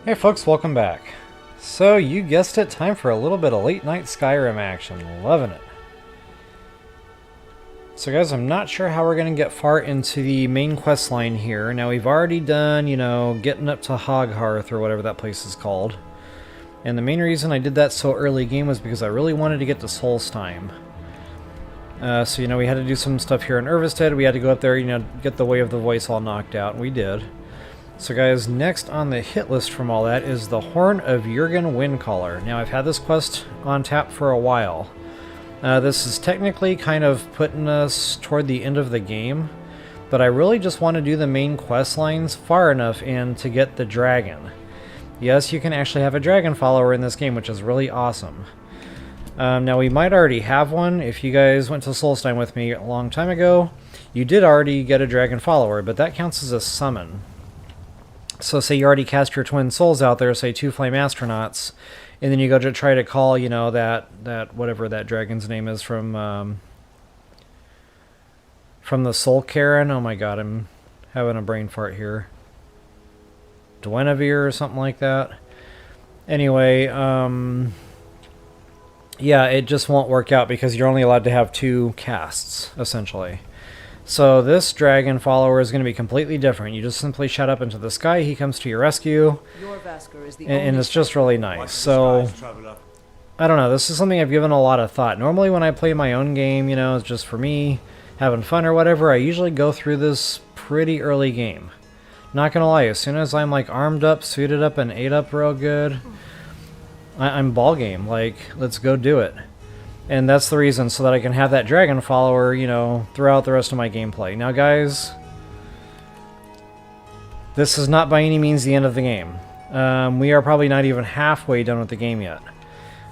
Hey folks, welcome back. So, you guessed it, time for a little bit of late night Skyrim action. Loving it. So guys, I'm not sure how we're going to get far into the main quest line here. Now we've already done, getting up to Hoghearth or whatever that place is called. And the main reason I did that so early game was because I really wanted to get to Solstheim. So, we had to do some stuff here in Irvestead. We had to go up there, get the Way of the Voice all knocked out, and we did. So guys, next on the hit list from all that is the Horn of Jurgen Windcaller. Now I've had this quest on tap for a while. This is technically kind of putting us toward the end of the game, but I really just want to do the main quest lines far enough in to get the dragon. Yes, you can actually have a dragon follower in this game, which is really awesome. Now we might already have one. If you guys went to Solstheim with me a long time ago, you did already get a dragon follower, but that counts as a summon. So say you already cast your twin souls out there, say 2 flame astronauts, and then you go to try to call, that whatever that dragon's name is from the Soul Karen. Oh my god, I'm having a brain fart here. Dwenevere or something like that. Anyway, yeah, it just won't work out because you're only allowed to have 2 casts, essentially. So this dragon follower is going to be completely different. You just simply shout up into the sky, he comes to your rescue, and it's just really nice. So, I don't know, this is something I've given a lot of thought. Normally when I play my own game, it's just for me, having fun or whatever, I usually go through this pretty early game. Not gonna lie, as soon as I'm like armed up, suited up, and ate up real good, I'm ball game. Like, let's go do it. And that's the reason, so that I can have that dragon follower, throughout the rest of my gameplay. Now guys, this is not by any means the end of the game. We are probably not even halfway done with the game yet.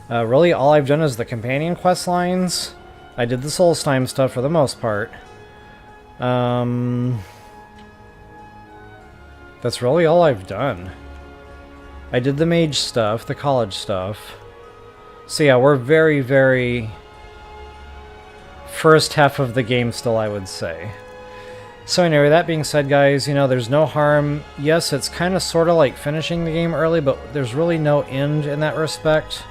Really, all I've done is the companion quest lines. I did the Solstheim stuff for the most part. That's really all I've done. I did the mage stuff, the college stuff. So yeah, we're very, very first half of the game still, I would say. So anyway, that being said, guys, there's no harm. Yes, it's kind of sort of like finishing the game early, but there's really no end in that respect.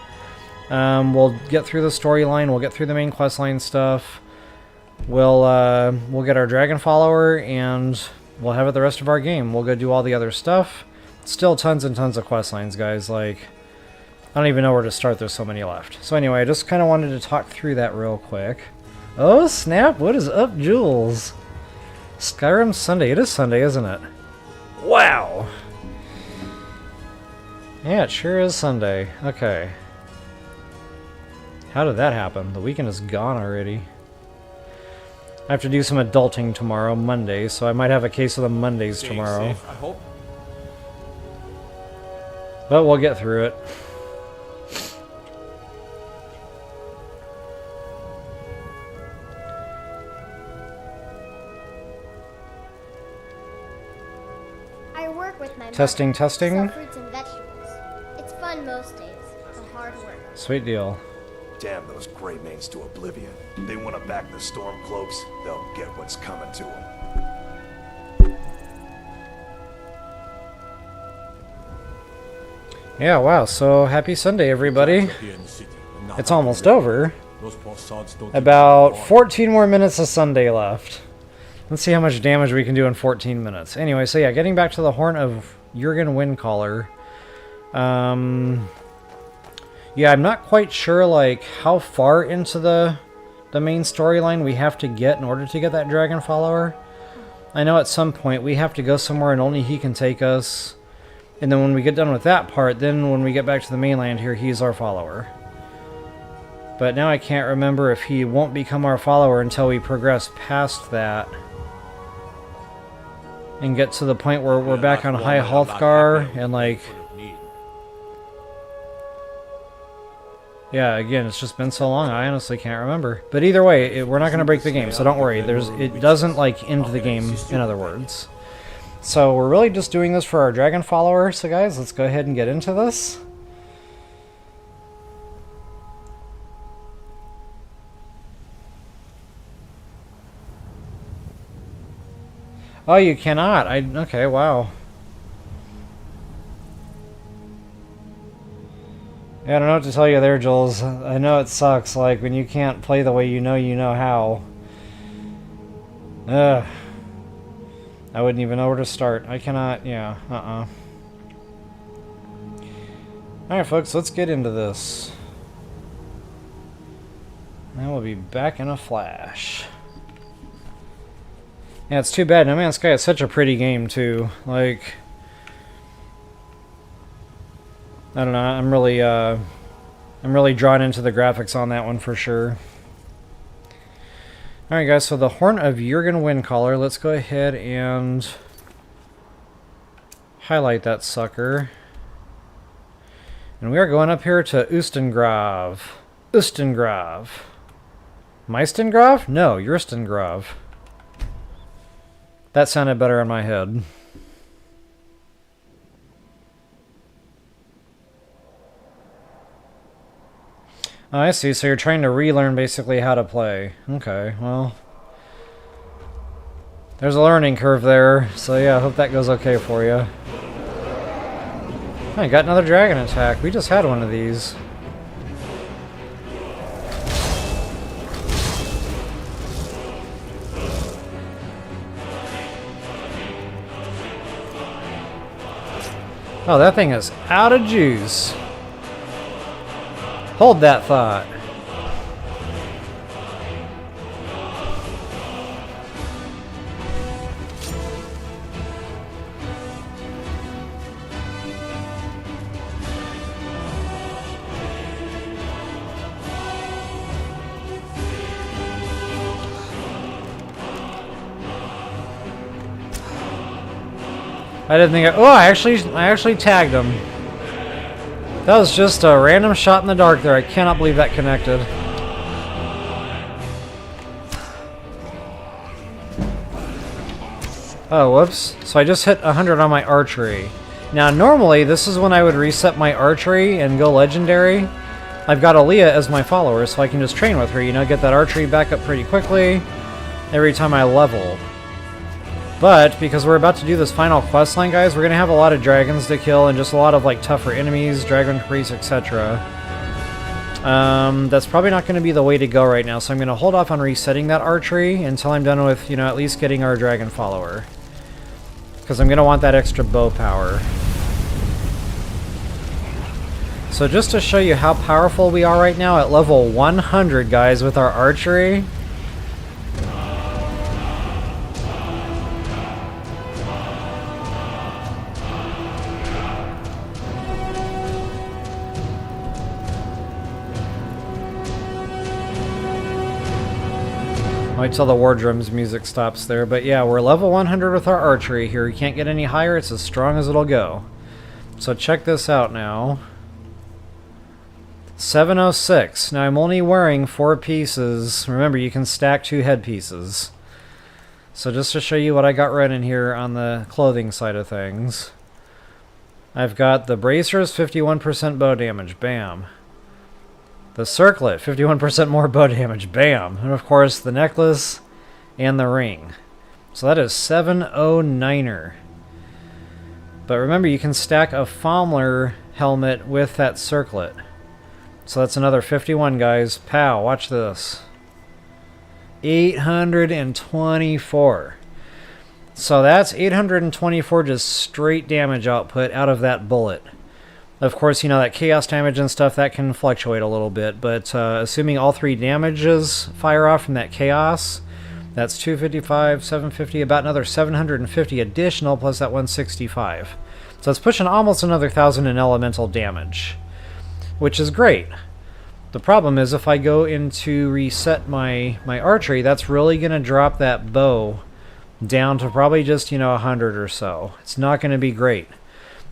We'll get through the storyline, we'll get through the main questline stuff. We'll get our dragon follower, and we'll have it the rest of our game. We'll go do all the other stuff. Still tons and tons of quest lines, guys. Like, I don't even know where to start, there's so many left. So anyway, I just kind of wanted to talk through that real quick. Oh snap, what is up, Jules? Skyrim Sunday, it is Sunday, isn't it? Wow! Yeah, it sure is Sunday. Okay. How did that happen? The weekend is gone already. I have to do some adulting tomorrow, Monday, so I might have a case of the Mondays tomorrow. Safe, I hope. But we'll get through it. Testing, testing. Sell fruits and vegetables. It's fun most days, but hard work. Sweet deal. Damn those Grey Manes to oblivion. They want to back the Stormcloaks, they'll get what's coming to them. Yeah, wow, so happy Sunday, everybody. It's almost over. About 14 more minutes of Sunday left. Let's see how much damage we can do in 14 minutes. Anyway, so yeah, getting back to the Horn of Jurgen Windcaller. Yeah, I'm not quite sure, like, how far into the main storyline we have to get in order to get that dragon follower. I know at some point we have to go somewhere and only he can take us. And then when we get done with that part, then when we get back to the mainland here, he's our follower. But now I can't remember if he won't become our follower until we progress past that. And get to the point where we're back on High Hrothgar and like... Yeah, again, it's just been so long, I honestly can't remember. But either way, we're not going to break the game, so don't worry. It doesn't, like, end the game, in other words. So we're really just doing this for our dragon follower. So guys, let's go ahead and get into this. Oh, you cannot. Okay, wow. Yeah, I don't know what to tell you there, Jules. I know it sucks, like, when you can't play the way you know how. Ugh. I wouldn't even know where to start. I cannot, yeah, Alright, folks, let's get into this. And we'll be back in a flash. Yeah, it's too bad. No Man's Sky is such a pretty game, too. Like, I don't know, I'm really drawn into the graphics on that one for sure. Alright guys, so the Horn of Jurgen Windcaller, let's go ahead and highlight that sucker. And we are going up here to Ustengrav. Ustengrav. Meistengrav? No, Ustengrav. That sounded better in my head. Oh, I see. So you're trying to relearn basically how to play. Okay, well. There's a learning curve there. So yeah, I hope that goes okay for you. I got another dragon attack. We just had one of these. Oh, that thing is out of juice. Hold that thought. I didn't think I actually tagged him. That was just a random shot in the dark there. I cannot believe that connected. Oh, whoops. So I just hit 100 on my archery. Now, normally, this is when I would reset my archery and go legendary. I've got Aaliyah as my follower, so I can just train with her, you know, get that archery back up pretty quickly every time I level. But, because we're about to do this final questline, guys, we're going to have a lot of dragons to kill and just a lot of, like, tougher enemies, dragon priests, etc. That's probably not going to be the way to go right now, so I'm going to hold off on resetting that archery until I'm done with, you know, at least getting our dragon follower. Because I'm going to want that extra bow power. So just to show you how powerful we are right now at level 100, guys, with our archery. Wait till the war drums music stops there, but yeah, we're level 100 with our archery here. You can't get any higher, it's as strong as it'll go. So check this out now. 706. Now I'm only wearing 4 pieces. Remember, you can stack 2 headpieces. So just to show you what I got running here on the clothing side of things. I've got the bracers, 51% bow damage, bam. The circlet, 51% more bow damage, bam. And of course, the necklace and the ring. So that is 709er. But remember, you can stack a Fomler helmet with that circlet. So that's another 51, guys. Pow, watch this. 824. So that's 824 just straight damage output out of that bullet. Of course, you know, that chaos damage and stuff, that can fluctuate a little bit, but assuming all 3 damages fire off from that chaos, that's 255, 750, about another 750 additional, plus that 165. So it's pushing almost another 1,000 in elemental damage, which is great. The problem is if I go into reset my archery, that's really going to drop that bow down to probably just, you know, 100 or so. It's not going to be great.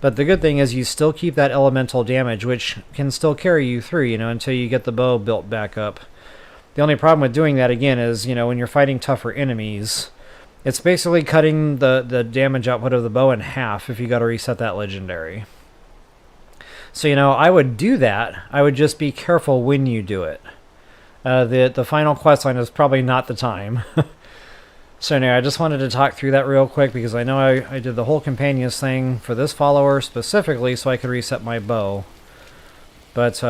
But the good thing is you still keep that elemental damage, which can still carry you through, you know, until you get the bow built back up. The only problem with doing that, again, is, you know, when you're fighting tougher enemies, it's basically cutting the damage output of the bow in half if you got to reset that legendary. So, you know, I would do that. I would just be careful when you do it. The final questline is probably not the time. So anyway, I just wanted to talk through that real quick because I know I did the whole companions thing for this follower specifically so I could reset my bow. But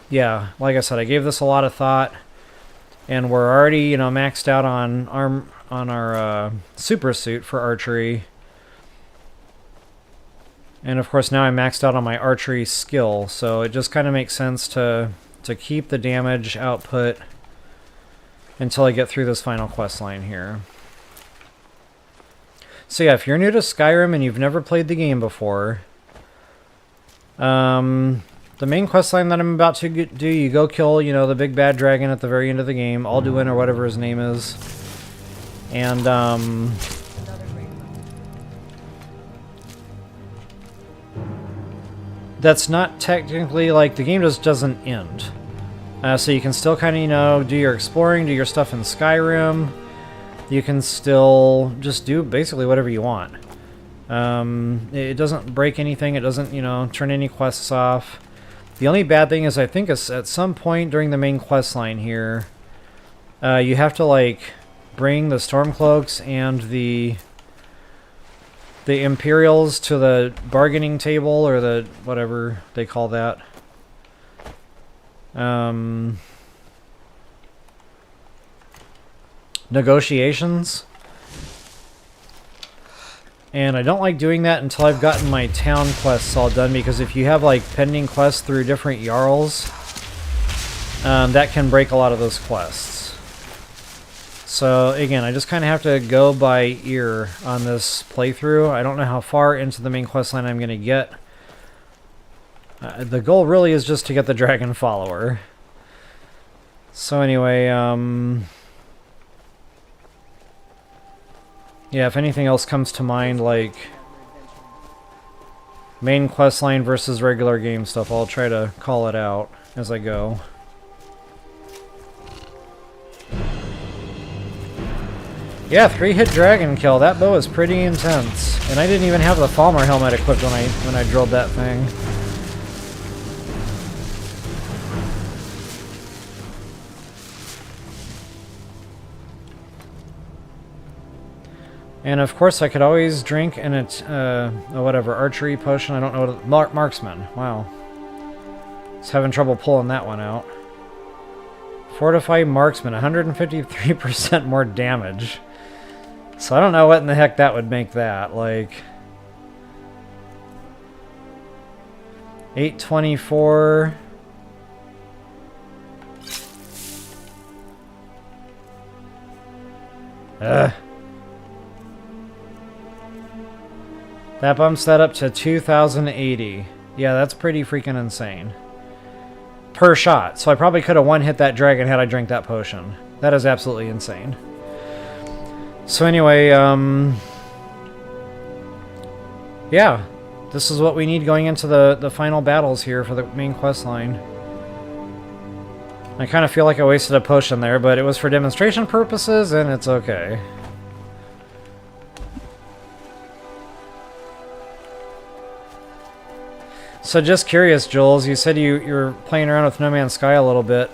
yeah, like I said, I gave this a lot of thought, and we're already, you know, maxed out on our super suit for archery. And of course now I'm maxed out on my archery skill, so it just kind of makes sense to keep the damage output until I get through this final quest line here. So yeah, if you're new to Skyrim and you've never played the game before, the main quest line that I'm about to do, you go kill, you know, the big bad dragon at the very end of the game, Alduin or whatever his name is. And that's not technically, like, the game just doesn't end. So you can still kind of, you know, do your exploring, do your stuff in Skyrim. You can still just do basically whatever you want. It doesn't break anything. It doesn't, you know, turn any quests off. The only bad thing is I think it's at some point during the main quest line here, you have to, like, bring the Stormcloaks and the Imperials to the bargaining table, or the whatever they call that. Negotiations. And I don't like doing that until I've gotten my town quests all done, because if you have, like, pending quests through different Jarls, that can break a lot of those quests. So again, I just kind of have to go by ear on this playthrough. I don't know how far into the main quest line I'm going to get. The goal really is just to get the dragon follower. So anyway, yeah, if anything else comes to mind, like main quest line versus regular game stuff, I'll try to call it out as I go. Yeah, 3-hit dragon kill. That bow is pretty intense. And I didn't even have the Falmer helmet equipped when I drilled that thing. And of course I could always drink whatever, archery potion. I don't know what marksman. Wow. Just having trouble pulling that one out. Fortify marksman, 153% more damage. So I don't know what in the heck that would make that, like 824. That bumps that up to 2080. Yeah, that's pretty freaking insane. Per shot. So I probably could have one-hit that dragon had I drank that potion. That is absolutely insane. So anyway, yeah, this is what we need going into the final battles here for the main quest line. I kind of feel like I wasted a potion there, but it was for demonstration purposes, and it's okay. So just curious, Jules, you said you're playing around with No Man's Sky a little bit.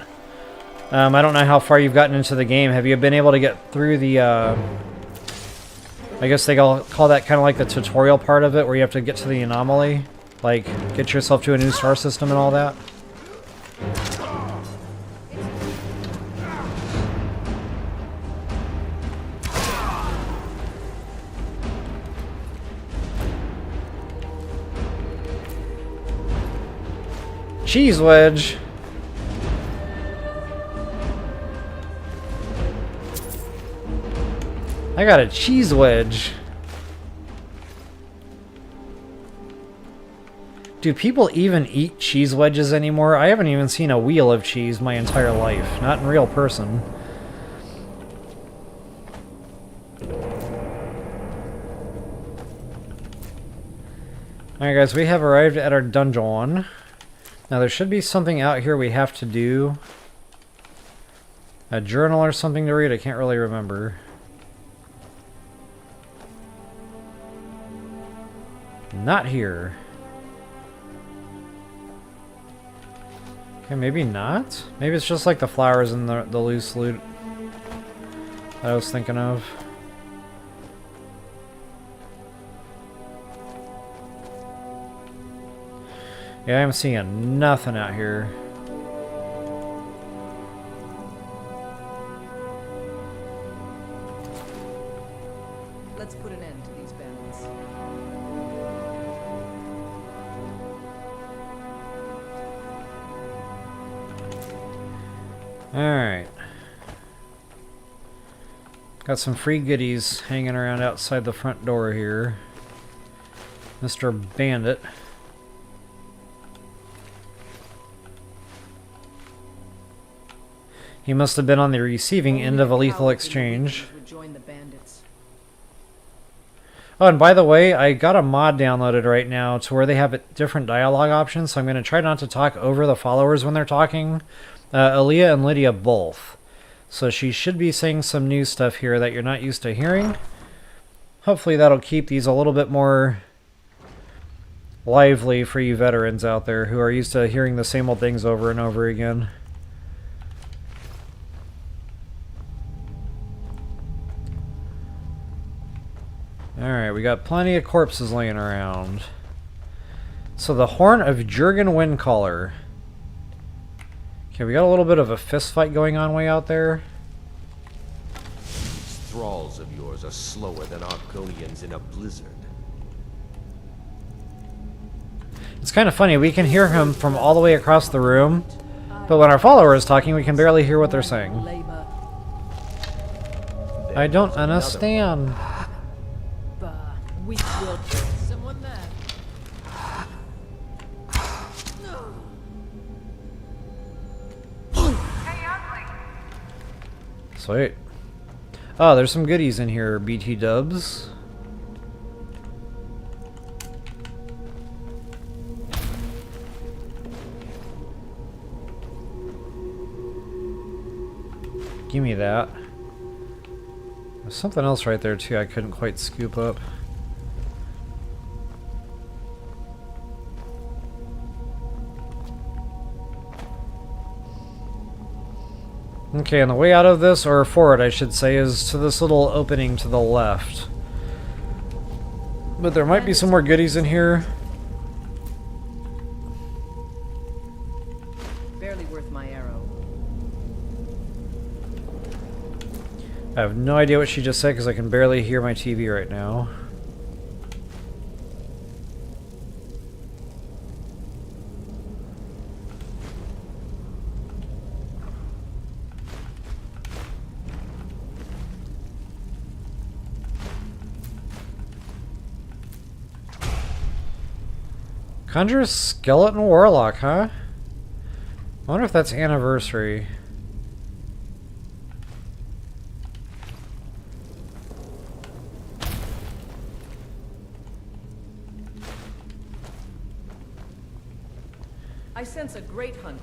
I don't know how far you've gotten into the game. Have you been able to get through the, I guess they call that kind of like the tutorial part of it, where you have to get to the anomaly? Like, get yourself to a new star system and all that? Cheese wedge! I got a cheese wedge. Do people even eat cheese wedges anymore? I haven't even seen a wheel of cheese my entire life. Not in real person. Alright guys, we have arrived at our dungeon. Now there should be something out here we have to do. A journal or something to read, I can't really remember. Not here. Okay, maybe not? Maybe it's just like the flowers and the loose loot that I was thinking of. Yeah, I'm seeing nothing out here. Let's put an end to these bandits. Alright. Got some free goodies hanging around outside the front door here. Mr. Bandit. He must have been on the receiving end of a lethal exchange. Oh, and by the way, I got a mod downloaded right now to where they have different dialogue options, so I'm going to try not to talk over the followers when they're talking. Aaliyah and Lydia both. So she should be saying some new stuff here that you're not used to hearing. Hopefully that'll keep these a little bit more lively for you veterans out there who are used to hearing the same old things over and over again. Alright, we got plenty of corpses laying around. So the Horn of Jurgen Windcaller. Okay, we got a little bit of a fist fight going on way out there. These thralls of yours are slower than Argonians in a blizzard. It's kind of funny, we can hear him from all the way across the room, but when our follower is talking, we can barely hear what they're saying. I don't understand. We will someone there. Sweet. Oh, there's some goodies in here, BT dubs. Give me that. There's something else right there too I couldn't quite scoop up. Okay, and the way out of this, or forward I should say, is to this little opening to the left. But there might be some more goodies in here. Barely worth my arrow. I have no idea what she just said because I can barely hear my TV right now. Conjurer's Skeleton Warlock, huh? I wonder if that's anniversary. I sense a great hunt.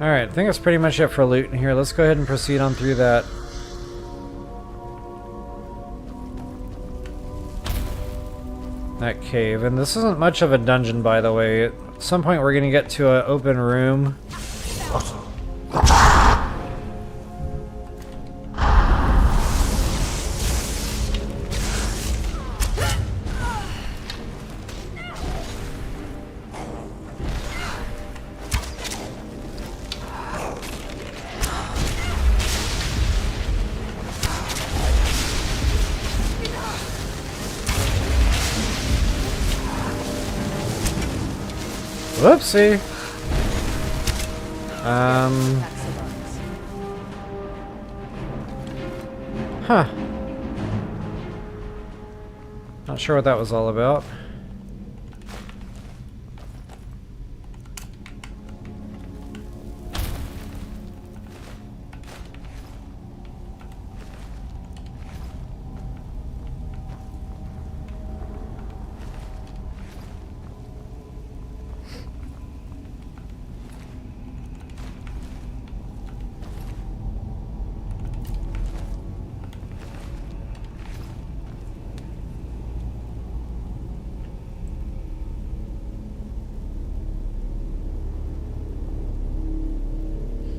Alright, I think that's pretty much it for loot in here. Let's go ahead and proceed on through that. That cave. And this isn't much of a dungeon, by the way. At some point we're going to get to an open room. Whoopsie. Huh. Not sure what that was all about.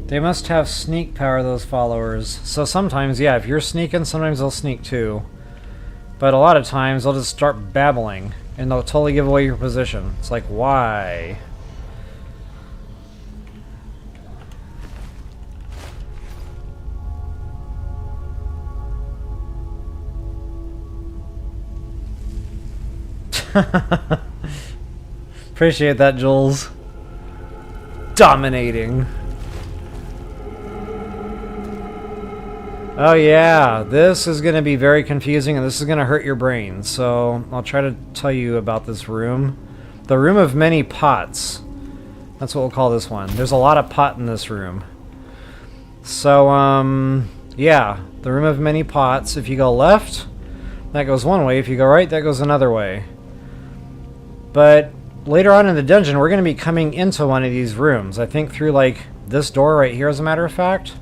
They must have sneak power, those followers. So sometimes, yeah, if you're sneaking, sometimes they'll sneak too. But a lot of times, they'll just start babbling, and they'll totally give away your position. It's like, why? Appreciate that, Jules. Dominating. Oh yeah, this is going to be very confusing and this is going to hurt your brain. So I'll try to tell you about this room. The room of many pots. That's what we'll call this one. There's a lot of pot in this room. So, yeah, the room of many pots. If you go left, that goes one way. If you go right, that goes another way. But later on in the dungeon, we're going to be coming into one of these rooms. I think through, like, this door right here, as a matter of fact.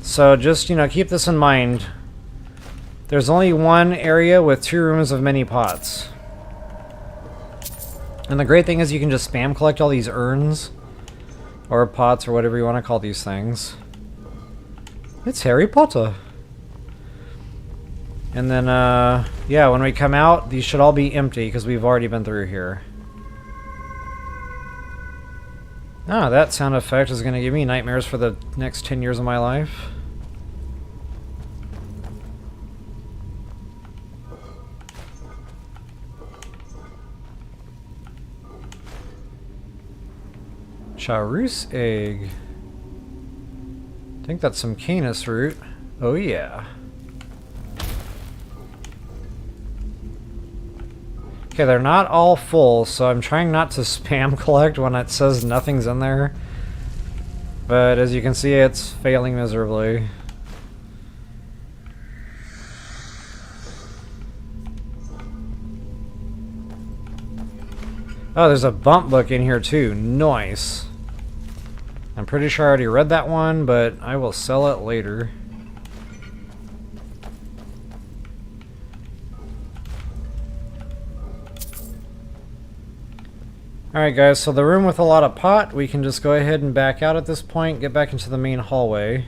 So just, you know, keep this in mind. There's only one area with 2 rooms of many pots. And the great thing is you can just spam collect all these urns. Or pots, or whatever you want to call these things. It's Harry Potter. And then, yeah, when we come out, these should all be empty, because we've already been through here. Ah, that sound effect is going to give me nightmares for the next 10 years of my life. Charus egg. I think that's some canis root. Oh yeah. Okay, they're not all full, so I'm trying not to spam collect when it says nothing's in there. But as you can see, it's failing miserably. Oh, there's a bump book in here too. Nice. I'm pretty sure I already read that one, but I will sell it later. Alright guys, so the room with a lot of pot, we can just go ahead and back out at this point, get back into the main hallway.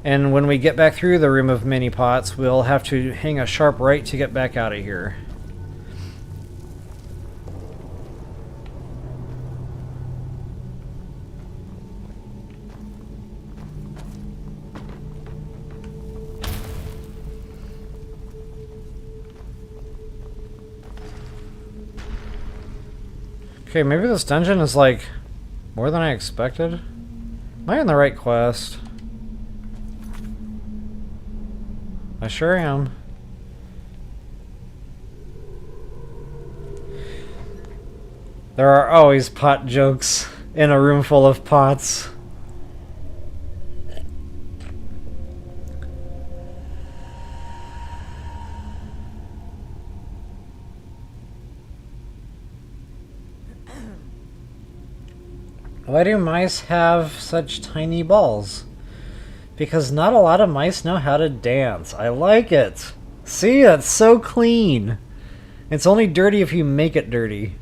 And when we get back through the room of many pots, we'll have to hang a sharp right to get back out of here. Okay, maybe this dungeon is like more than I expected. Am I on the right quest? I sure am. There are always pot jokes in a room full of pots. Why do mice have such tiny balls? Because not a lot of mice know how to dance. I like it. See, that's so clean. It's only dirty if you make it dirty.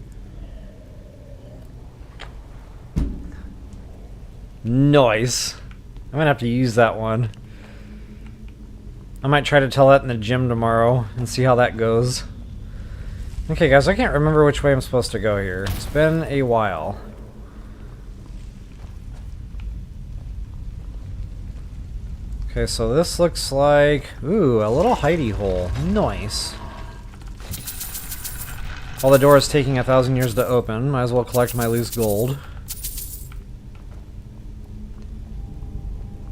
Nice. I'm gonna have to use that one. I might try to tell that in the gym tomorrow and see how that goes. Okay guys, I can't remember which way I'm supposed to go here. It's been a while. Okay, so this looks like, ooh, a little hidey hole. Nice. While the door is taking 1,000 years to open, might as well collect my loose gold.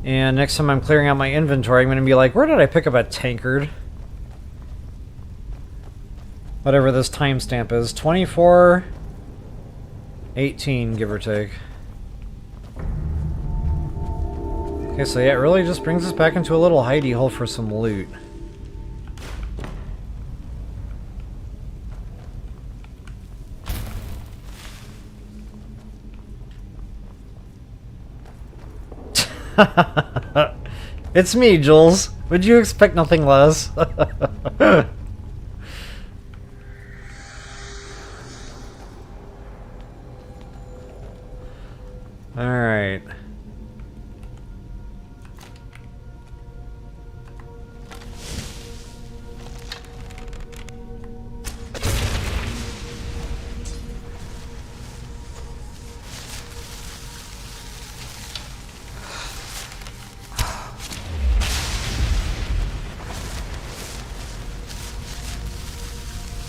And next time I'm clearing out my inventory, I'm going to be like, where did I pick up a tankard? Whatever this timestamp is. 24:18, give or take. Okay, so yeah, it really just brings us back into a little hidey hole for some loot. It's me, Jules. Would you expect nothing less? Alright.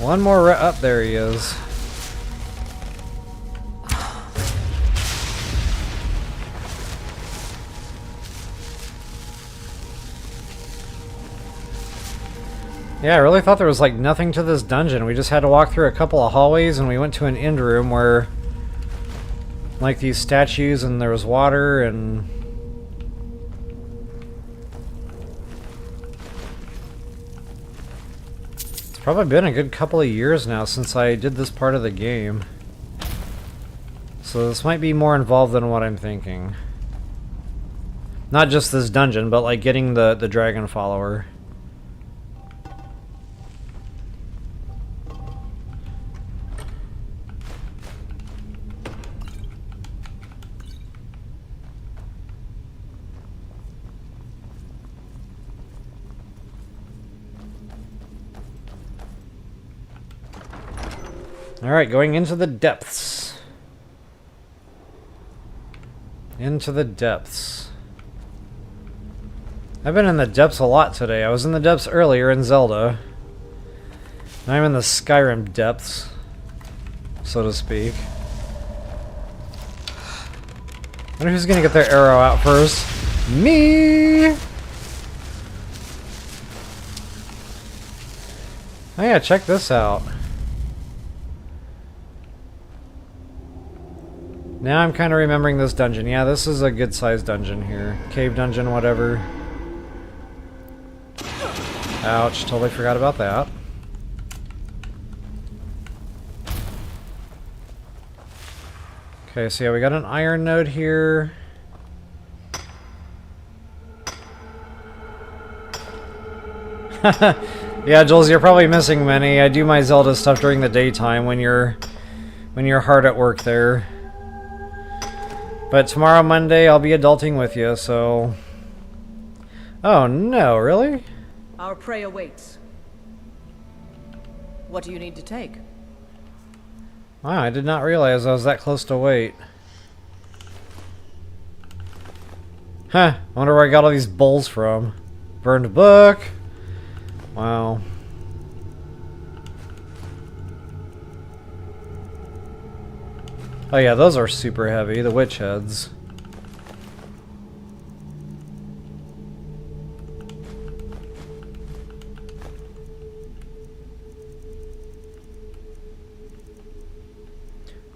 One more up there he is. Yeah, I really thought there was like nothing to this dungeon. We just had to walk through a couple of hallways and we went to an end room where like these statues and there was water and it's probably been a good couple of years now since I did this part of the game. So this might be more involved than what I'm thinking. Not just this dungeon, but like getting the dragon follower. Alright, going into the depths. Into the depths. I've been in the depths a lot today. I was in the depths earlier in Zelda. Now I'm in the Skyrim depths, so to speak. I wonder who's gonna get their arrow out first. Me! Oh yeah, check this out. Now I'm kind of remembering this dungeon. Yeah, this is a good-sized dungeon here. Cave dungeon, whatever. Ouch, totally forgot about that. Okay, so yeah, we got an iron node here. Yeah, Jules, you're probably missing many. I do my Zelda stuff during the daytime when you're hard at work there. But tomorrow, Monday, I'll be adulting with you, so... Oh, no, really? Our prey awaits. What do you need to take? Wow, I did not realize I was that close to wait. Huh, I wonder where I got all these bowls from. Burned book. Wow. Oh yeah, those are super heavy, the witch heads.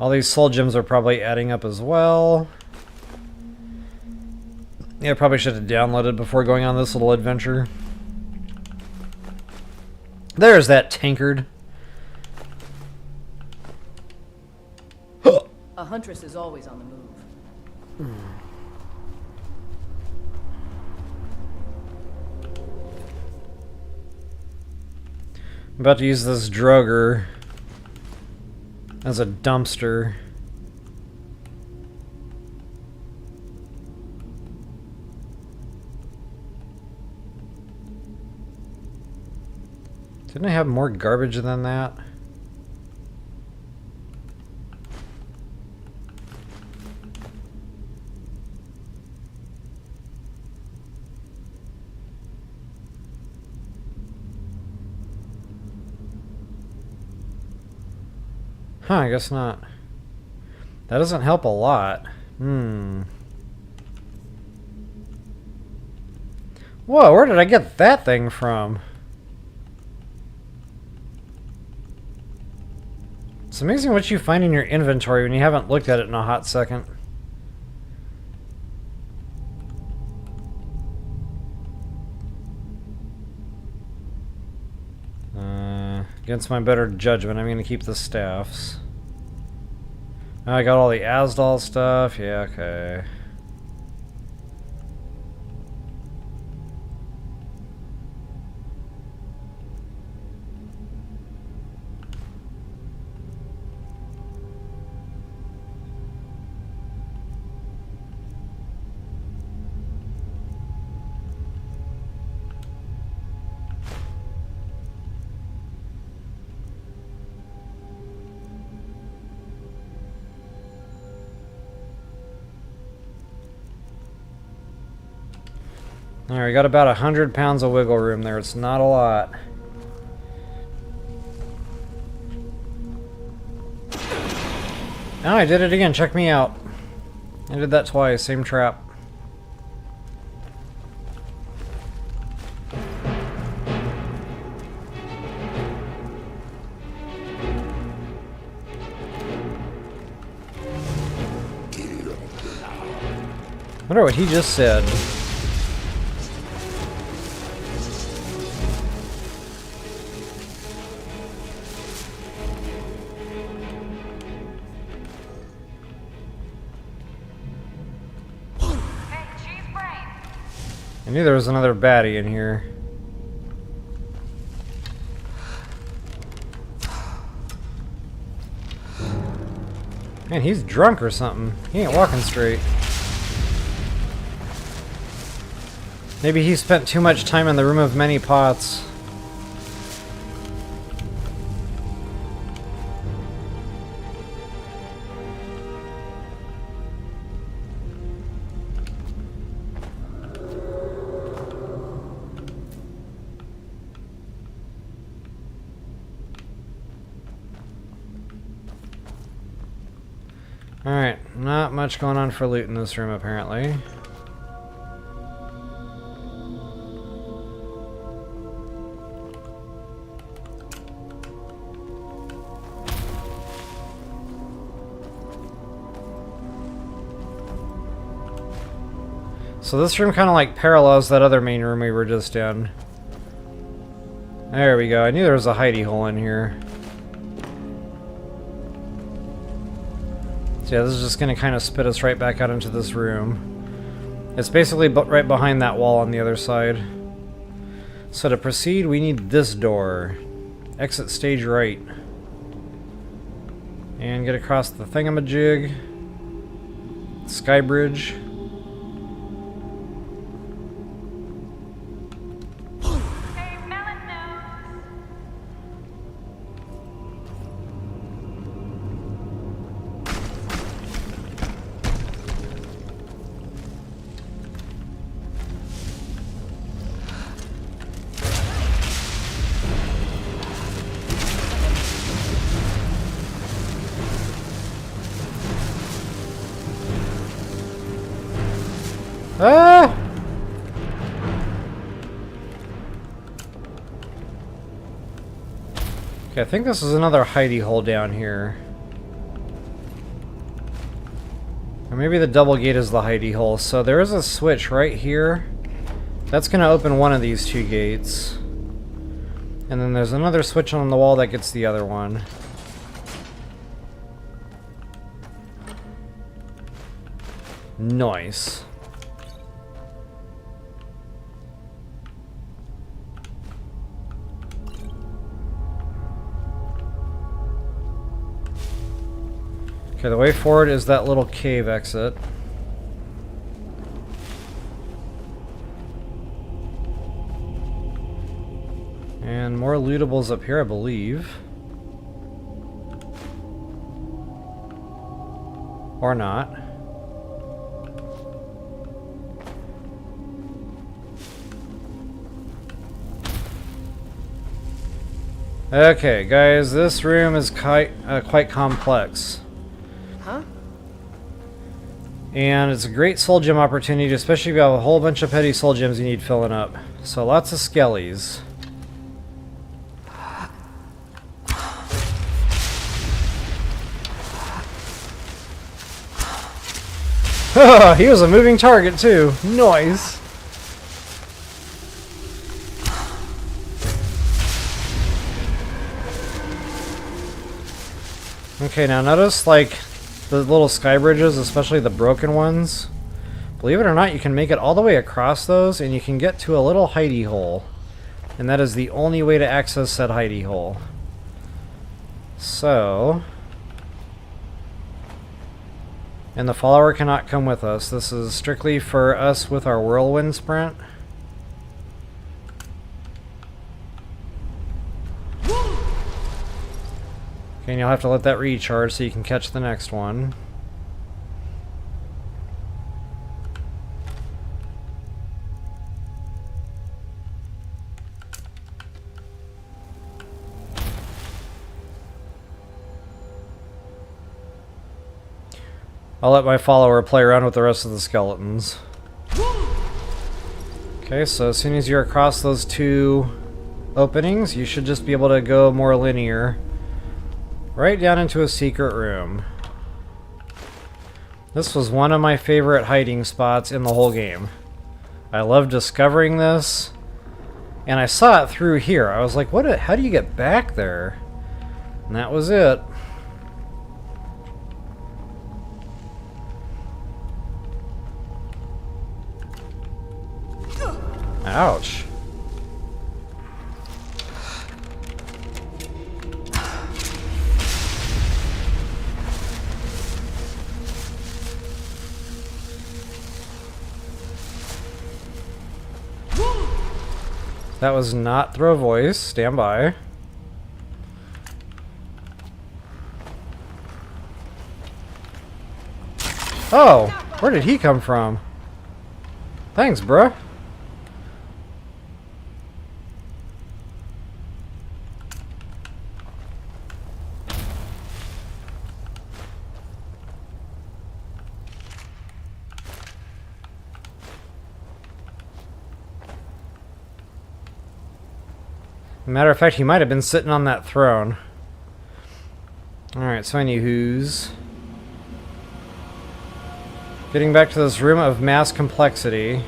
All these soul gems are probably adding up as well. Yeah, I probably should have downloaded before going on this little adventure. There's that tankard. A huntress is always on the move. I'm about to use this Droger as a dumpster. Didn't I have more garbage than that? Huh, I guess not. That doesn't help a lot. Whoa, where did I get that thing from? It's amazing what you find in your inventory when you haven't looked at it in a hot second. Against my better judgment, I'm going to keep the staffs. I got all the Asdal stuff. Yeah, okay. Alright, got about 100 pounds of wiggle room there. It's not a lot. Oh, I did it again. Check me out. I did that twice. Same trap. I wonder what he just said. I knew there was another baddie in here. Man, he's drunk or something. He ain't walking straight. Maybe he spent too much time in the room of many pots. Alright, not much going on for loot in this room apparently. So this room kind of like parallels that other main room we were just in. There we go. I knew there was a hidey hole in here. So yeah, this is just going to kind of spit us right back out into this room. It's basically right behind that wall on the other side. So to proceed, we need this door. Exit stage right. And get across the thingamajig. Sky bridge. Ah! Okay, I think this is another hidey hole down here. Or maybe the double gate is the hidey hole. So there is a switch right here. That's going to open one of these two gates. And then there's another switch on the wall that gets the other one. Nice. Okay, the way forward is that little cave exit. And more lootables up here, I believe. Or not. Okay, guys, this room is quite complex. Huh? And it's a great soul gem opportunity, especially if you have a whole bunch of petty soul gems you need filling up. So lots of skellies. He was a moving target too. Nice. Okay, now notice like the little sky bridges, especially the broken ones. Believe it or not, you can make it all the way across those and you can get to a little hidey hole. And that is the only way to access said hidey hole. So... And the follower cannot come with us. This is strictly for us with our whirlwind sprint. Okay, and you'll have to let that recharge so you can catch the next one. I'll let my follower play around with the rest of the skeletons. Okay, so as soon as you're across those two openings, you should just be able to go more linear. Right down into a secret room. This was one of my favorite hiding spots in the whole game. I love discovering this. And I saw it through here. I was like, how do you get back there? And that was it. Ouch. That was not throw voice. Stand by. Oh, where did he come from? Thanks, bruh. Matter of fact, he might have been sitting on that throne. Alright, so anywho's... Getting back to this room of mass complexity.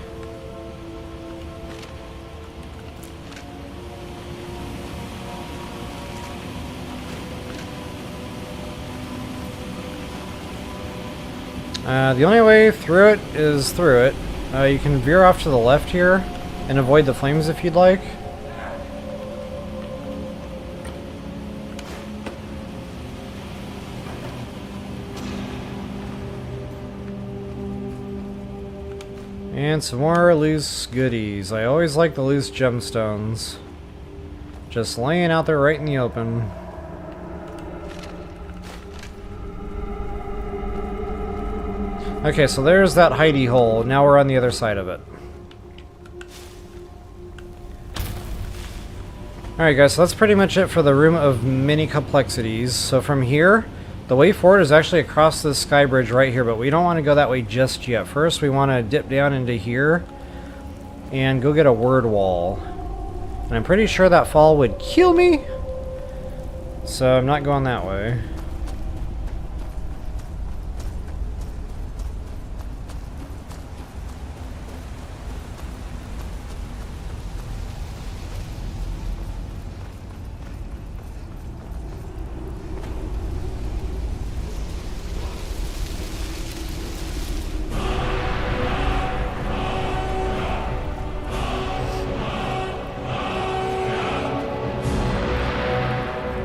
The only way through it is through it. You can veer off to the left here and avoid the flames if you'd like. And some more loose goodies. I always like the loose gemstones. Just laying out there right in the open. Okay, so there's that hidey hole. Now we're on the other side of it. Alright guys, so that's pretty much it for the room of many complexities. So from here, the way forward is actually across this sky bridge right here, but we don't want to go that way just yet. First, we want to dip down into here and go get a word wall. And I'm pretty sure that fall would kill me, so I'm not going that way.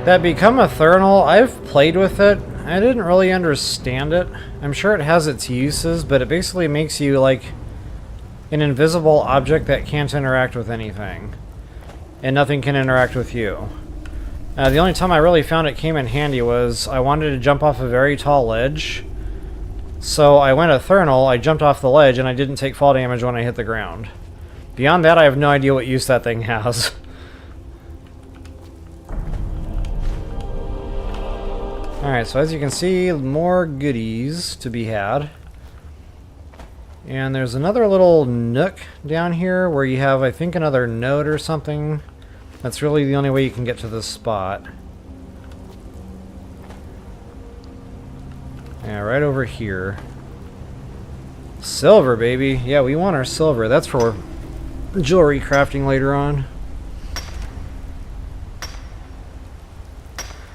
That Become Ethereal, I've played with it. I didn't really understand it. I'm sure it has its uses, but it basically makes you like an invisible object that can't interact with anything. And nothing can interact with you. The only time I really found it came in handy was I wanted to jump off a very tall ledge. So I went Ethereal, I jumped off the ledge, and I didn't take fall damage when I hit the ground. Beyond that, I have no idea what use that thing has. Alright, so as you can see, more goodies to be had. And there's another little nook down here where you have, I think, another node or something. That's really the only way you can get to this spot. Yeah, right over here. Silver, baby. Yeah, we want our silver. That's for jewelry crafting later on.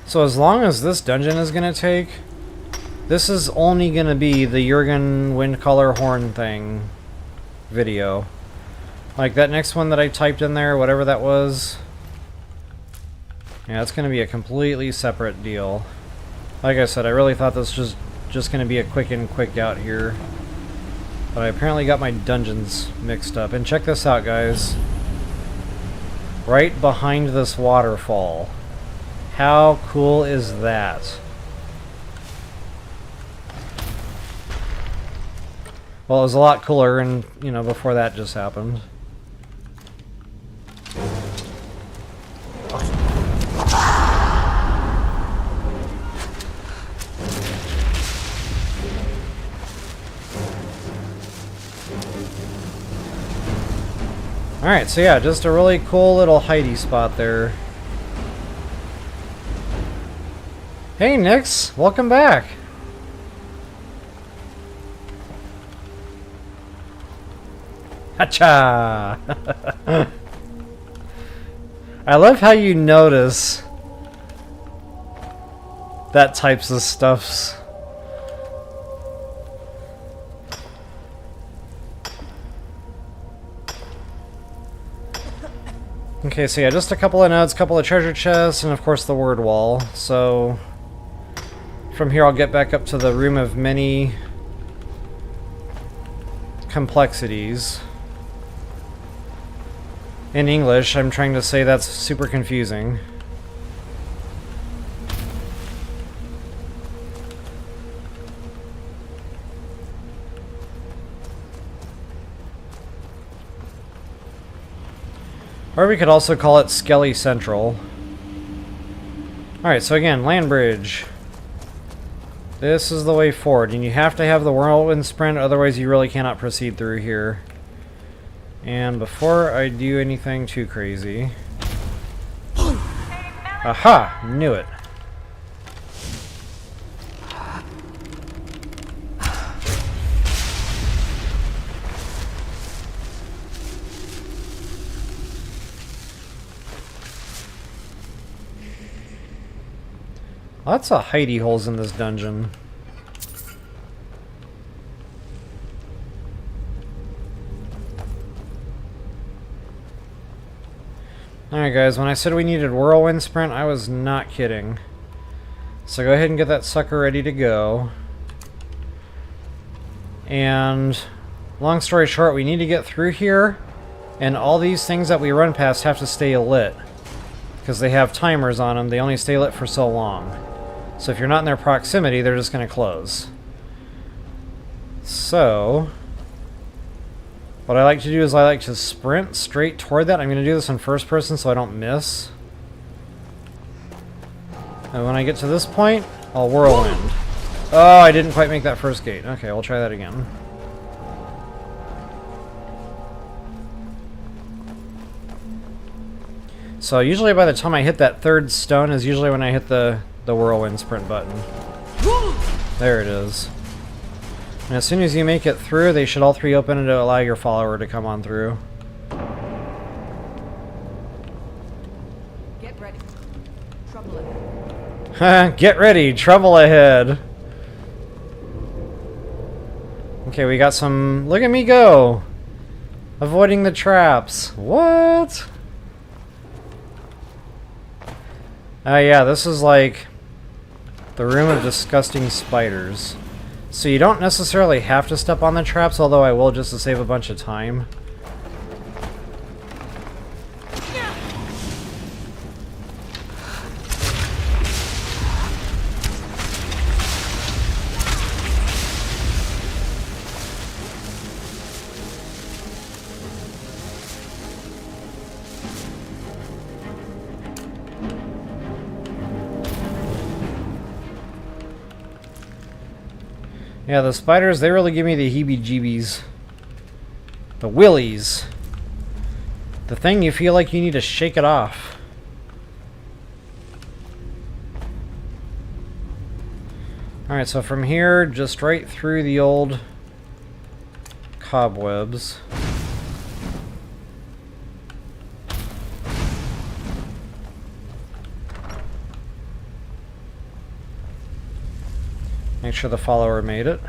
So as long as this dungeon is going to take, this is only going to be the Jurgen Windcaller horn thing video. Like that next one that I typed in there, whatever that was. Yeah, it's going to be a completely separate deal. Like I said, I really thought this was just going to be a quick in, quick out here. But I apparently got my dungeons mixed up. And check this out, guys. Right behind this waterfall. How cool is that? Well, it was a lot cooler, and you know, before that just happened. Alright, so yeah, just a really cool little hidey spot there. Hey Nix, welcome back. Hacha! I love how you notice that types of stuffs. Okay, so yeah, just a couple of notes, couple of treasure chests, and of course the word wall. So from here I'll get back up to the room of many complexities. In English, I'm trying to say that's super confusing. Or we could also call it Skelly Central. Alright, so again, land bridge. This is the way forward, and you have to have the Whirlwind sprint, otherwise you really cannot proceed through here. And before I do anything too crazy... Aha! Knew it. Lots of hidey holes in this dungeon. Alright guys, when I said we needed Whirlwind Sprint, I was not kidding. So go ahead and get that sucker ready to go. And long story short, we need to get through here, and all these things that we run past have to stay lit. Because they have timers on them, they only stay lit for so long. So if you're not in their proximity, they're just going to close. So what I like to do is I like to sprint straight toward that. I'm going to do this in first person so I don't miss. And when I get to this point, I'll whirlwind. Oh, I didn't quite make that first gate. Okay, we'll try that again. So usually by the time I hit that third stone is usually when I hit the whirlwind sprint button. There it is. And as soon as you make it through, they should all three open to allow your follower to come on through. Get ready. Trouble ahead. Get ready, trouble ahead. Okay, we got some... Look at me go! Avoiding the traps. What? Yeah, this is like the room of disgusting spiders. So you don't necessarily have to step on the traps, although I will just to save a bunch of time. Yeah, the spiders, they really give me the heebie-jeebies. The willies. The thing you feel like you need to shake it off. Alright, so from here, just right through the old cobwebs. Make sure the follower made it.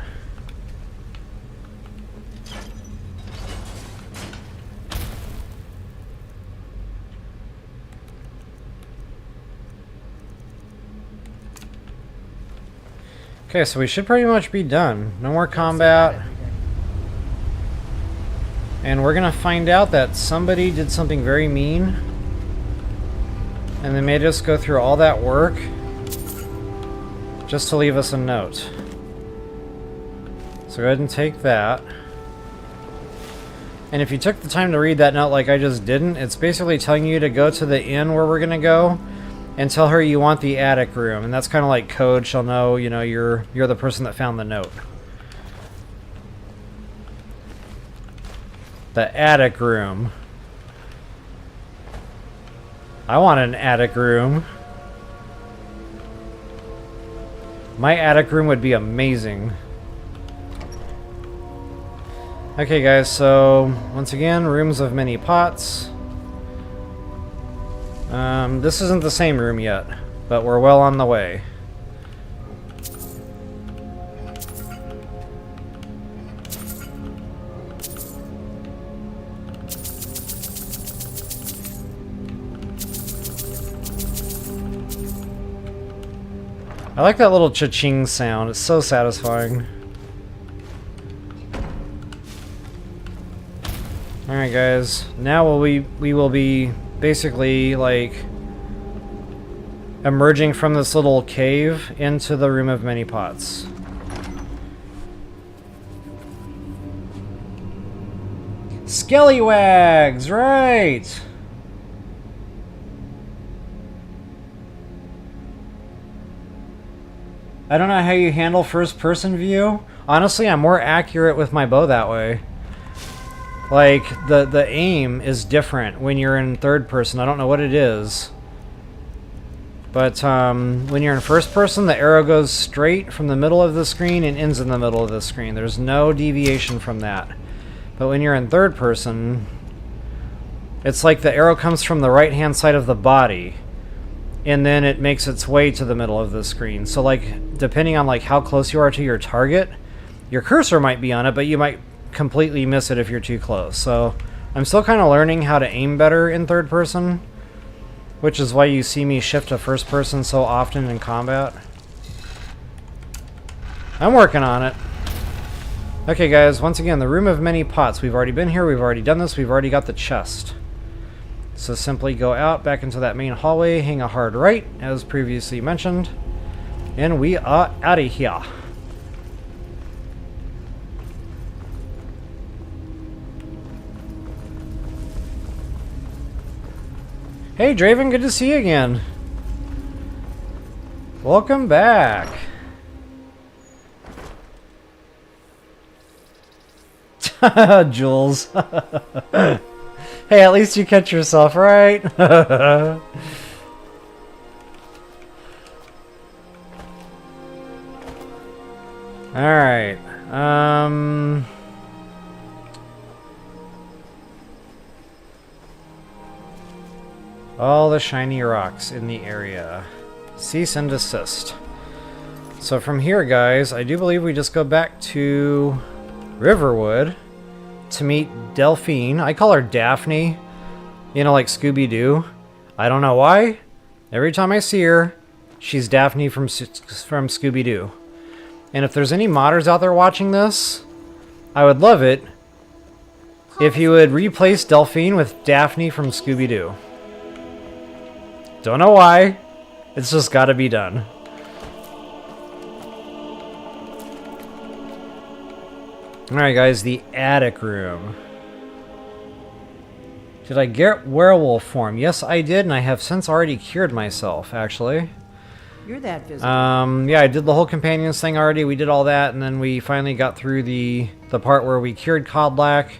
Okay, so we should pretty much be done. No more combat. And we're gonna find out that somebody did something very mean. And they made us go through all that work just to leave us a note. So go ahead and take that. And if you took the time to read that note like I just didn't, it's basically telling you to go to the inn where we're gonna go and tell her you want the attic room. And that's kind of like code. She'll know, you know, you're the person that found the note. The attic room. I want an attic room. My attic room would be amazing. Okay guys, so once again, rooms of many pots. This isn't the same room yet, but we're well on the way. I like that little cha-ching sound. It's so satisfying. Alright guys, now we will be basically like emerging from this little cave into the room of many pots. Skellywags, right! I don't know how you handle first-person view. Honestly, I'm more accurate with my bow that way. Like, the aim is different when you're in third person. I don't know what it is. But when you're in first person, the arrow goes straight from the middle of the screen and ends in the middle of the screen. There's no deviation from that. But when you're in third person, it's like the arrow comes from the right-hand side of the body. And then it makes its way to the middle of the screen. So, like, depending on, like, how close you are to your target, your cursor might be on it, but you might completely miss it if you're too close. So, I'm still kind of learning how to aim better in third person, which is why you see me shift to first person so often in combat. I'm working on it. Okay, guys, once again, the room of many pots. We've already been here, we've already done this, we've already got the chest. So simply go out, back into that main hallway, hang a hard right, as previously mentioned, and we are out of here. Hey Draven, good to see you again. Welcome back. Jules. Hey, at least you catch yourself, right? Alright. All the shiny rocks in the area. Cease and desist. So from here, guys, I do believe we just go back to Riverwood to meet Delphine. I call her Daphne. You know, like Scooby-Doo. I don't know why. Every time I see her, she's Daphne from Scooby-Doo. And if there's any modders out there watching this, I would love it if you would replace Delphine with Daphne from Scooby-Doo. Don't know why. It's just gotta be done. Alright guys, the attic room. Did I get werewolf form? Yes, I did, and I have since already cured myself, actually. You're that visible. Yeah, I did the whole companions thing already. We did all that, and then we finally got through the part where we cured Codlack.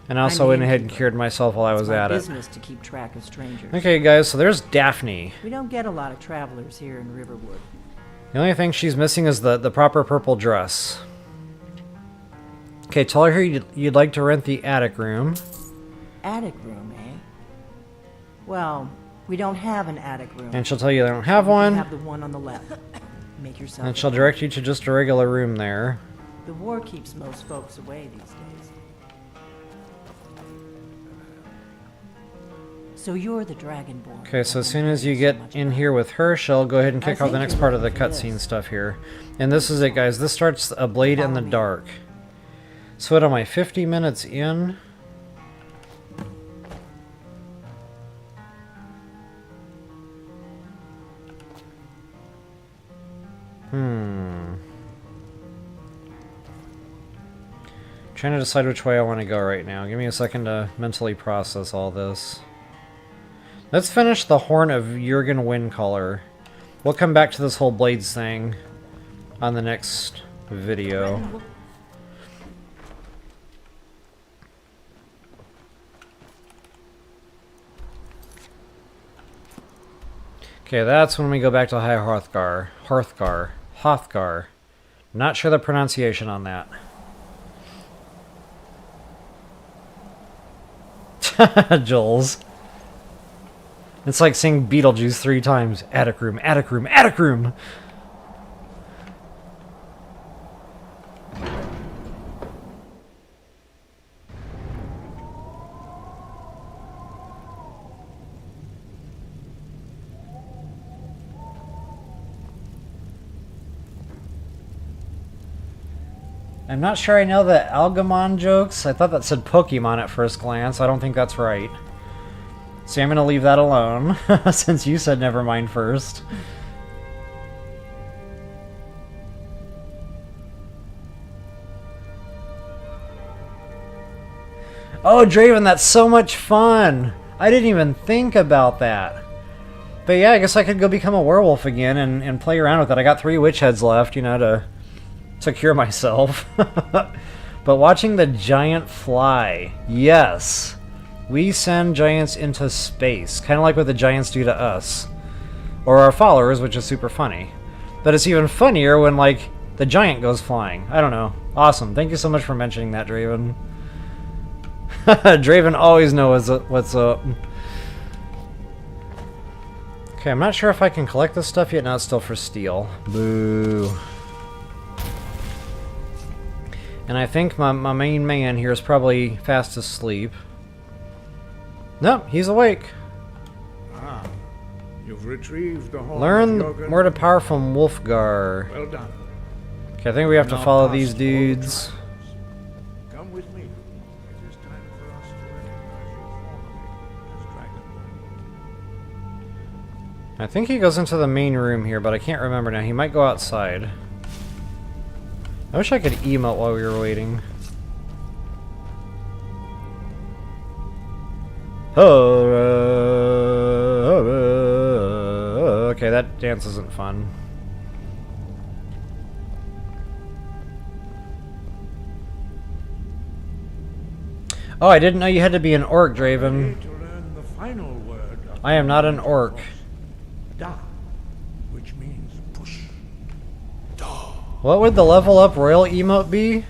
And I also went ahead and cured myself while I was at it. Business to keep track of strangers. Okay, guys, so there's Daphne. We don't get a lot of travelers here in Riverwood. The only thing she's missing is the proper purple dress. Okay, tell her you'd like to rent the attic room. Attic room, eh? Well, we don't have an attic room. And she'll tell you they don't have We one. have the one on the left. Make yourself. And she'll direct you to just a regular room there. The war keeps most folks away these days. So you're the Dragonborn. Okay, so as soon as you get in here with her, she'll go ahead and kick off the next part of the cutscene stuff here. And this is it, guys. This starts A Blade in the Dark. So what am I, 50 minutes in? Trying to decide which way I want to go right now. Give me a second to mentally process all this. Let's finish the Horn of Jurgen Windcaller. We'll come back to this whole Blades thing on the next video. Okay, that's when we go back to High Hrothgar. Not sure the pronunciation on that. Jules. It's like saying Beetlejuice 3 times. Attic room, attic room, attic room! I'm not sure I know the Algamon jokes. I thought that said Pokemon at first glance. I don't think that's right. So I'm going to leave that alone, since you said never mind first. Oh, Draven, that's so much fun! I didn't even think about that. But yeah, I guess I could go become a werewolf again and play around with it. I got 3 witch heads left, you know, to cure myself. But watching the giant fly, yes. We send giants into space, kind of like what the giants do to us. Or our followers, which is super funny. But it's even funnier when, like, the giant goes flying. I don't know. Awesome. Thank you so much for mentioning that, Draven. Draven always knows what's up. Okay, I'm not sure if I can collect this stuff yet. No, it's still for steel. Boo. And I think my main man here is probably fast asleep. Nope, he's awake. Ah, you've retrieved the horn. Learn more to power from Wolfgar. Well done. Okay, I think we have to follow these dudes. Come with me. It is time for us to recognize you formally as Dragonborn. I think he goes into the main room here, but I can't remember now. He might go outside. I wish I could emote while we were waiting. Okay, that dance isn't fun. Oh, I didn't know you had to be an orc, Draven. To learn the final word of I am not an orc. Da, which means push. What would the level up royal emote be?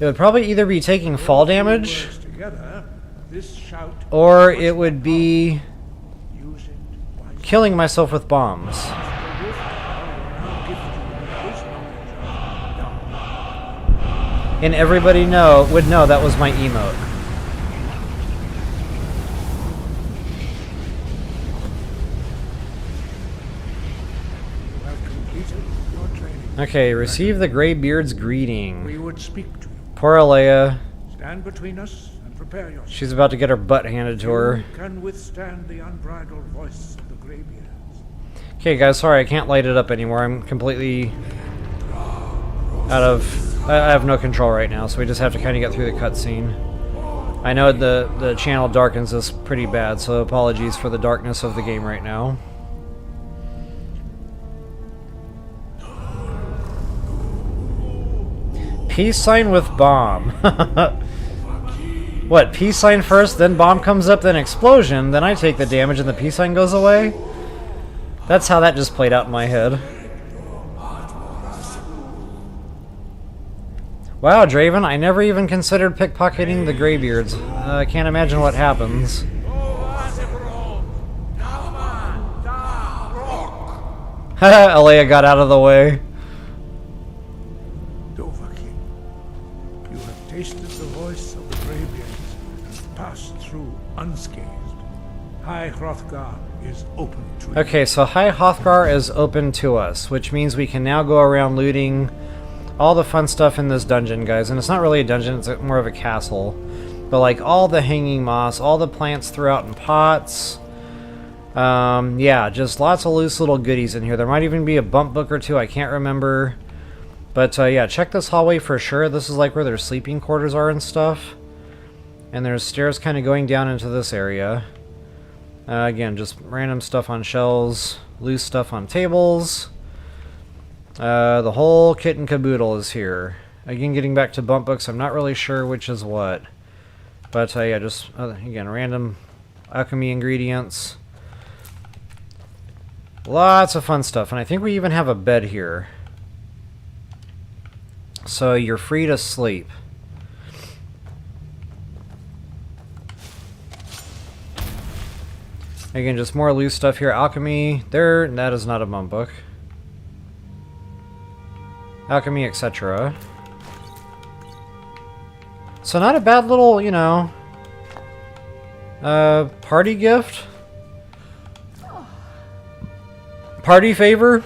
It would probably either be taking fall damage, Together, this shout or it would be use it wisely. killing myself with bombs. And everybody would know that was my emote. You have completed your training. Okay, receive the Greybeard's We greeting. would speak to you. Poor Alea. Stand between us and prepare yourself. She's about to get her butt handed to her. You can withstand the unbridled voice of the Greybeards. Okay, guys, sorry, I can't light it up anymore. I'm completely out of... I have no control right now, so we just have to kind of get through the cutscene. I know the channel darkens this pretty bad, so apologies for the darkness of the game right now. Peace sign with bomb. What, peace sign first, then bomb comes up, then explosion, then I take the damage and the peace sign goes away? That's how that just played out in my head. Wow, Draven, I never even considered pickpocketing the Greybeards. I can't imagine what happens. Haha, Alea got out of the way. Dovahkiin, you have tasted the voice of the Greybeards and passed through unscathed. High Hrothgar is open to you. Okay, so High Hrothgar is open to us, which means we can now go around looting all the fun stuff in this dungeon, guys. And it's not really a dungeon, it's more of a castle. But like all the hanging moss, all the plants throughout in pots. Yeah, just lots of loose little goodies in here. There might even be a bump book or two, I can't remember. But yeah, check this hallway for sure. This is like where their sleeping quarters are and stuff. And there's stairs kind of going down into this area. Again, just random stuff on shelves, loose stuff on tables. The whole kit and caboodle is here. Again, getting back to bump books, I'm not really sure which is what. But yeah, just, again, random alchemy ingredients. Lots of fun stuff, and I think we even have a bed here. So you're free to sleep. Again, just more loose stuff here. Alchemy. There, that is not a bum book. Alchemy, etc. So not a bad little, you know, party gift. Party favor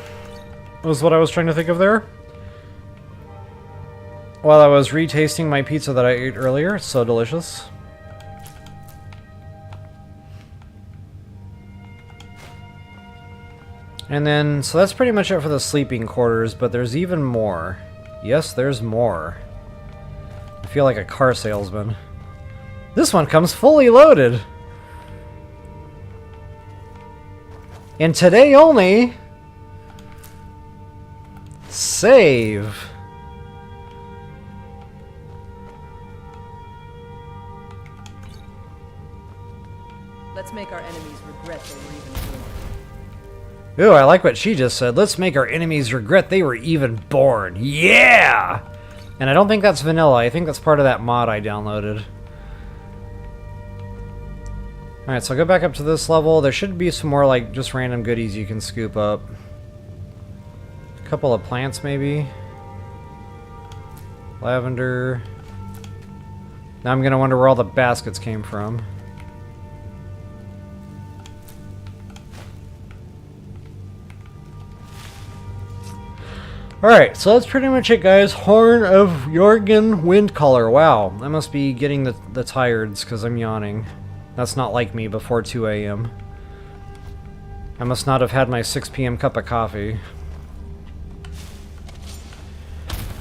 was what I was trying to think of there. While I was retasting my pizza that I ate earlier. It's so delicious. And then, so that's pretty much it for the sleeping quarters, but there's even more. Yes, there's more. I feel like a car salesman. This one comes fully loaded. And today only, save. Let's make our enemies regret they were even born. Ooh, I like what she just said. Let's make our enemies regret they were even born. Yeah! And I don't think that's vanilla. I think that's part of that mod I downloaded. Alright, so I'll go back up to this level. There should be some more, like, just random goodies you can scoop up. A couple of plants, maybe. Lavender. Now I'm gonna wonder where all the baskets came from. Alright, so that's pretty much it, guys. Horn of Jurgen Windcaller. Wow, I must be getting the tireds because I'm yawning. That's not like me before 2 a.m. I must not have had my 6 p.m. cup of coffee.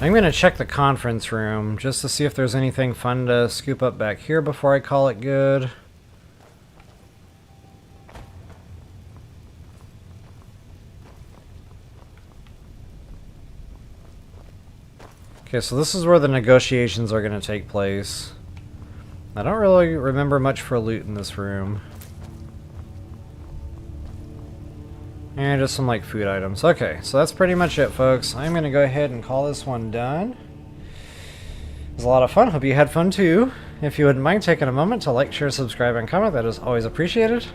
I'm going to check the conference room just to see if there's anything fun to scoop up back here before I call it good. Okay, so this is where the negotiations are going to take place. I don't really remember much for loot in this room. And just some, like, food items. Okay, so that's pretty much it, folks. I'm going to go ahead and call this one done. It was a lot of fun. Hope you had fun, too. If you wouldn't mind taking a moment to like, share, subscribe, and comment, that is always appreciated.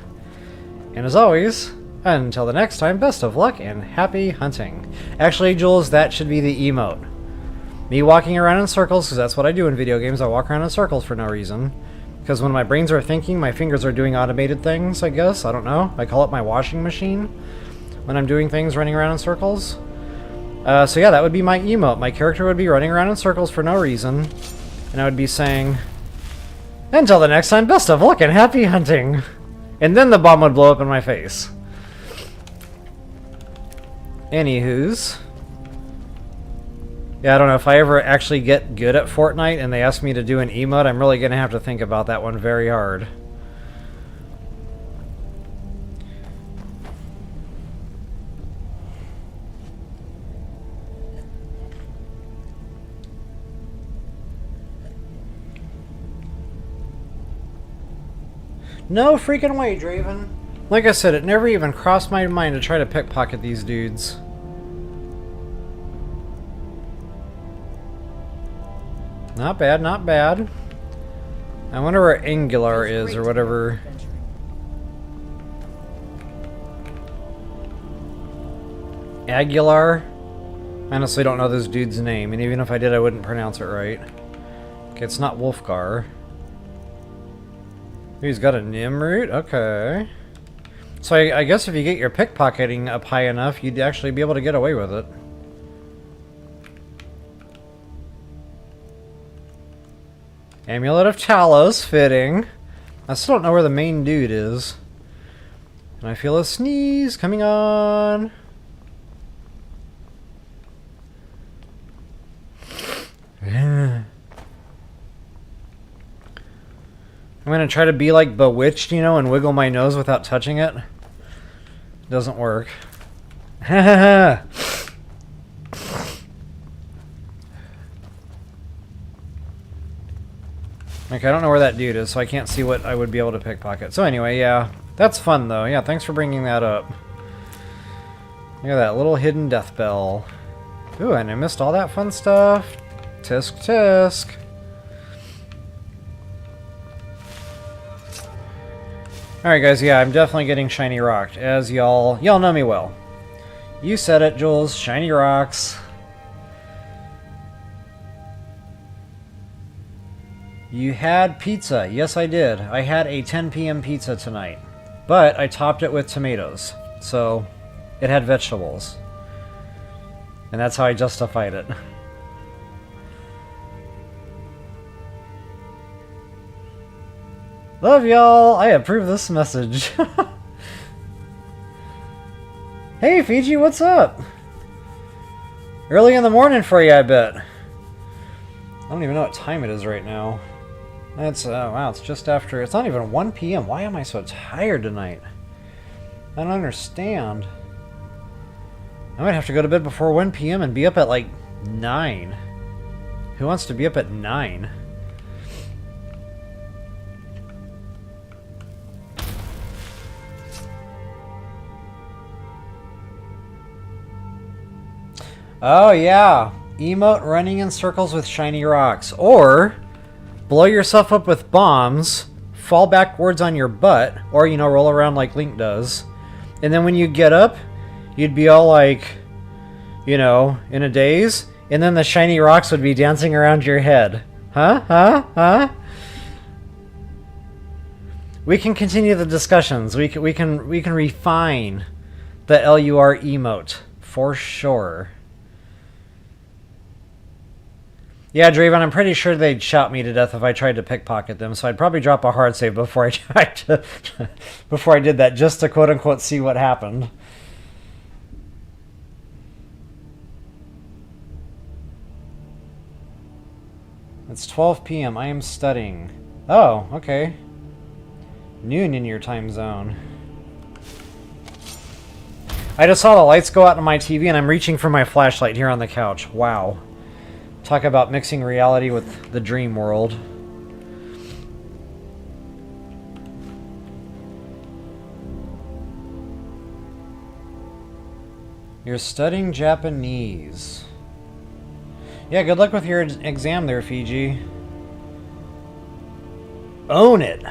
And as always, until the next time, best of luck and happy hunting. Actually, Jules, that should be the emote. Me walking around in circles, because that's what I do in video games. I walk around in circles for no reason. Because when my brains are thinking, my fingers are doing automated things, I guess. I don't know. I call it my washing machine when I'm doing things running around in circles. So yeah, that would be my emote. My character would be running around in circles for no reason. And I would be saying, until the next time, best of luck and happy hunting. And then the bomb would blow up in my face. Anywho's. Yeah, I don't know, if I ever actually get good at Fortnite and they ask me to do an emote, I'm really going to have to think about that one very hard. No freaking way, Draven. Like I said, it never even crossed my mind to try to pickpocket these dudes. Not bad, not bad. I wonder where Angular is, or whatever. Aguilar? I honestly don't know this dude's name, and even if I did, I wouldn't pronounce it right. Okay, it's not Wolfgar. He's got a Nimroot? Okay. So I guess if you get your pickpocketing up high enough, you'd actually be able to get away with it. Amulet of Talos, fitting. I still don't know where the main dude is. And I feel a sneeze coming on. I'm gonna try to be like Bewitched, you know, and wiggle my nose without touching it. Doesn't work. Okay, I don't know where that dude is, so I can't see what I would be able to pickpocket. So anyway, yeah, that's fun though. Yeah, thanks for bringing that up. Look at that little hidden death bell. Ooh, and I missed all that fun stuff. Tisk tisk. Alright guys, yeah, I'm definitely getting shiny rocked, as y'all know me well. You said it, Jules, shiny rocks. You had pizza. Yes, I did. I had a 10 p.m. pizza tonight. But I topped it with tomatoes. So, it had vegetables. And that's how I justified it. Love y'all! I approve this message. Hey Fiji, what's up? Early in the morning for you, I bet. I don't even know what time it is right now. It's, wow, it's just after, it's not even 1 p.m. Why am I so tired tonight? I don't understand. I might have to go to bed before 1 p.m. and be up at like 9. Who wants to be up at 9? Oh yeah, emote running in circles with shiny rocks. Or blow yourself up with bombs, fall backwards on your butt, or, you know, roll around like Link does. And then when you get up, you'd be all like, you know, in a daze, and then the shiny rocks would be dancing around your head. Huh? We can continue the discussions. We can refine the LUR emote for sure. Yeah, Draven, I'm pretty sure they'd shout me to death if I tried to pickpocket them, so I'd probably drop a hard save before I tried to, before I did that, just to quote-unquote see what happened. It's 12 p.m. I am studying. Oh, okay. Noon in your time zone. I just saw the lights go out on my TV, and I'm reaching for my flashlight here on the couch. Wow. Talk about mixing reality with the dream world. You're studying Japanese. Yeah, good luck with your exam there, Fiji. Own it.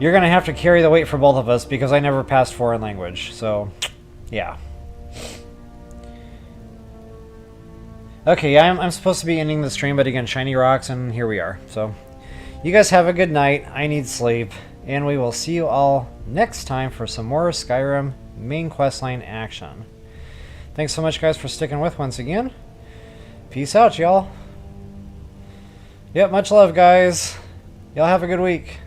You're gonna have to carry the weight for both of us because I never passed foreign language, so yeah. Okay, yeah, I'm supposed to be ending the stream, but again, shiny rocks, and here we are. So, you guys have a good night. I need sleep, and we will see you all next time for some more Skyrim main questline action. Thanks so much, guys, for sticking with once again. Peace out, y'all. Yep, much love, guys. Y'all have a good week.